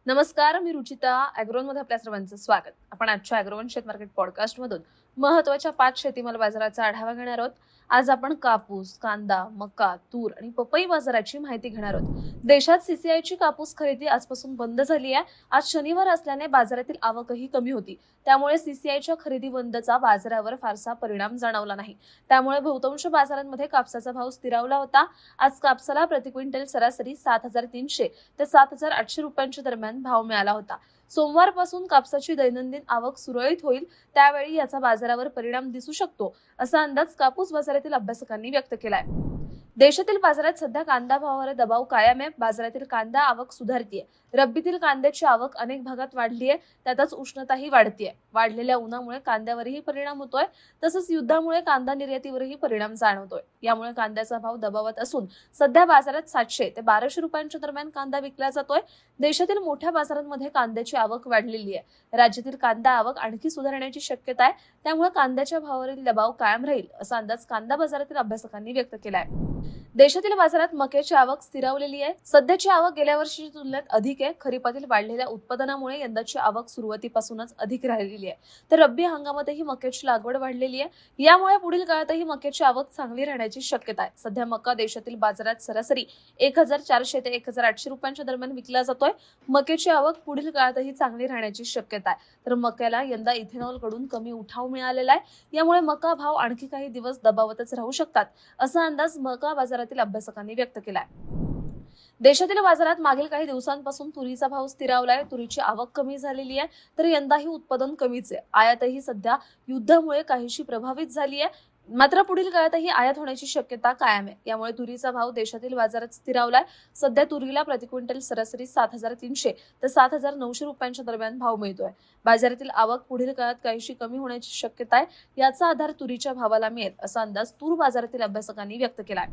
नमस्कार, मी रुचिता. ॲग्रोनमध्ये आपल्या सर्वांचं स्वागत. आपण आजच्या ॲग्रोवन शेत मार्केट पॉडकास्टमधून महत्त्वाच्या 5 शेतीमाल बाजाराचा आढावा घेणार आहोत. आज आपण कापूस, कांदा, मका, तूर आणि पपई बाजाराची माहिती घेणार आहोत. देशात सीसीआयची कापूस खरेदी आजपासून बंद झाली आहे. आज शनिवार असल्याने बाजारातील आवकही कमी होती. त्यामुळे सीसीआयच्या खरेदी बंदचा बाजारावर फारसा परिणाम जाणवला नाही. त्यामुळे बहुतांश बाजारांमध्ये कापसाचा भाव स्थिरावला होता. आज कापसाला प्रति क्विंटल सरासरी 7,300 ते 7,800 रुपयांच्या दरम्यान भाव मिळाला होता. सोमवारपासून कापसाची दैनंदिन आवक सुरळीत होईल, त्यावेळी याचा बाजारावर परिणाम दिसू शकतो, असा अंदाज कापूस बाजारातील अभ्यासकांनी व्यक्त केलाय. देशातील बाजारात सध्या कांदा भावावर दबाव कायम आहे. बाजारातील कांदा आवक सुधारतीये. रब्बीतील कांद्याची आवक अनेक भागात वाढली आहे. त्यातच उष्णताही वाढतीये. वाढलेल्या उन्हामुळे कांद्यावरही परिणाम होतोय. तसंच युद्धामुळे कांदा निर्यातीवरही परिणाम जाणवतोय. यामुळे कांद्याचा भाव दबावात असून सध्या बाजारात 700 ते 1200 रुपयांच्या दरम्यान कांदा विकला जातोय. देशातील मोठ्या बाजारांमध्ये कांद्याची आवक वाढलेली आहे. राज्यातील कांदा आवक आणखी सुधारण्याची शक्यता आहे. त्यामुळे कांद्याच्या भावावरील दबाव कायम राहील, असा अंदाज कांदा बाजारातील अभ्यासकांनी व्यक्त केलाय. देशातील बाजारात मक्याची आवक स्थिरावलेली आहे. सध्याची आवक गेल्या वर्षीच्या तुलनेत अधिक आहे. खरीपातील वाढलेल्या उत्पादनामुळे यंदाची आवक सुरुवातीपासूनच अधिक राहिलेली आहे. तर रब्बी हंगामातही मक्याची लागवड वाढलेली आहे. यामुळे पुढील काळातही मक्याची आवक चांगली राहण्याची शक्यता आहे. सध्या मका देशातील बाजारात सरासरी 1,400 ते 1,800 रुपयांच्या दरम्यान विकला जातोय. मक्याची आवक पुढील काळातही चांगली राहण्याची शक्यता आहे. तर मक्याला यंदा इथेनॉल कडून कमी उठाव मिळालेला आहे. यामुळे मका भाव आणखी काही दिवस दबावातच राहू शकतात, असा अंदाज मका बाजारातील अभ्यासकांनी व्यक्त केलाय. देशातील बाजारात मागील काही दिवसांपासून तुरीचा भाव स्थिरावलाय. तुरीची आवक कमी झालेली आहे. तर यंदाही उत्पादन कमीच आहे. आयातही सध्या युद्धामुळे काहीशी प्रभावित झाली आहे. मात्र पुढील काळातही आयात होण्याची शक्यता कायम आहे. यामुळे तुरीचा भाव देशातील बाजारात स्थिरावलाय. सध्या तुरीला प्रति क्विंटल सरासरी 7,300 ते 7,900 रुपयांच्या दरम्यान भाव मिळतोय. बाजारातील आवक पुढील काळात काहीशी कमी होण्याची शक्यता आहे. याचा आधार तुरीच्या भावाला मिळेल, असा अंदाज तूर बाजारातील अभ्यासकांनी व्यक्त केलाय.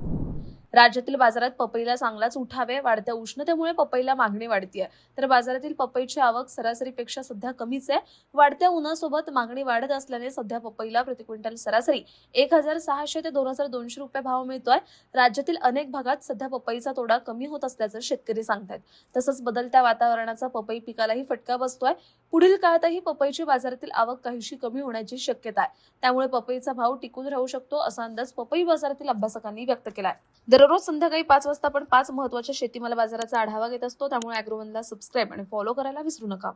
राज्यातील बाजारात पपईला चांगलाच उठाव आहे. वाढत्या उष्णतेमुळे पपईला मागणी वाढतीये. तर बाजारातील पपईची आवक सरासरीपेक्षा सध्या कमीच आहे. वाढत्या उन्हासोबत मागणी वाढत असल्याने सध्या पपईला प्रति क्विंटल सरासरी 1,600 ते 2,200 रुपये भाव मिळतोय. राज्यातील अनेक भागात सध्या पपईचा तोडा कमी होत असल्याचं शेतकरी सांगतात. तसंच बदलत्या वातावरणाचा पपई पिकालाही फटका बसतोय. पुढील काळातही पपईची बाजारातील आवक काहीशी कमी होण्याची शक्यता आहे. त्यामुळे पपईचा भाव टिकून राहू शकतो, असा अंदाज पपई बाजारातील अभ्यासकांनी व्यक्त केलाय. दररोज संध्याकाळी 5 वाजता आपण 5 महत्त्वाच्या शेतीमाल बाजाराचा आढावा घेत असतो. त्यामुळे ॲग्रोवनला सबस्क्राईब आणि फॉलो करायला विसरू नका.